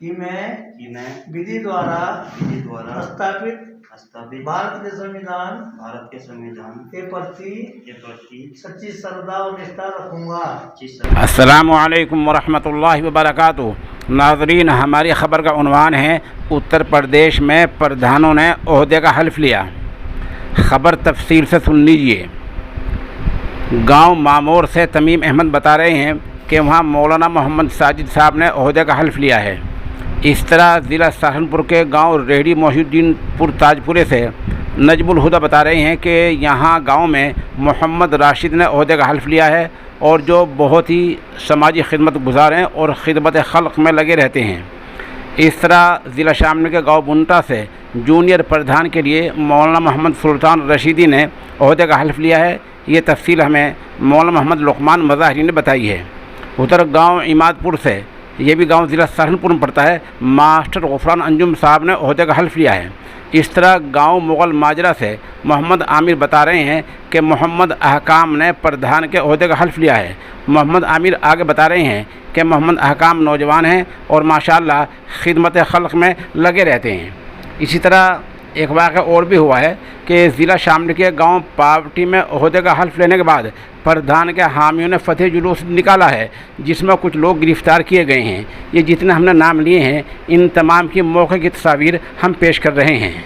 कि मैं विधि द्वारा स्थापित भारत के संविधान के प्रति सच्ची श्रद्धा और निष्ठा रखूँगा। अस्सलामु अलैकुम वरहमतुल्लाहि वबरकातुहू। नाज़रीन, हमारी ख़बर का उन्वान है उत्तर प्रदेश में प्रधानों ने ओहदे का हल्फ लिया। ख़बर तफसील से सुन लीजिए। गांव मामोर से तमीम अहमद बता रहे हैं कि वहां मौलाना मोहम्मद साजिद साहब ने ओहदे का हल्फ लिया है। इस तरह ज़िला सहारनपुर के गांव रेहड़ी मोहिउद्दीनपुर ताजपुरे से नजमुल हुदा बता रहे हैं कि यहां गांव में मोहम्मद राशिद ने ओहदे का हल्फ लिया है और जो बहुत ही समाजी खिदमत गुजार हैं और खिदमत खल्क़ में लगे रहते हैं। इस तरह ज़िला शामली के गांव बुंटा से जूनियर प्रधान के लिए मौलाना मोहम्मद सुल्तान रशीदी ने ओहदे का हल्फ लिया है। ये तफसील हमें मौलाना मोहम्मद लुकमान मज़ाहरी ने बताई है। उधर गांव इमादपुर से, ये भी गांव ज़िला सहारनपुर में पड़ता है, मास्टर गफरान अंजुम साहब ने ओहदे का हल्फ लिया है। इस तरह गांव मुग़ल माजरा से मोहम्मद आमिर बता रहे हैं कि मोहम्मद अहकाम ने प्रधान के ओहदे का हल्फ लिया है। मोहम्मद आमिर आगे बता रहे हैं कि मोहम्मद अहकाम नौजवान हैं और माशाअल्लाह खिदमत खल्क़ में लगे रहते हैं। इसी तरह एक वाक़या और भी हुआ है कि ज़िला शामली के गांव पावटी में ओहदे का हल्फ लेने के बाद प्रधान के हामियों ने फतेह जुलूस निकाला है, जिसमें कुछ लोग गिरफ़्तार किए गए हैं। ये जितने हमने नाम लिए हैं, इन तमाम की मौके की तस्वीर हम पेश कर रहे हैं।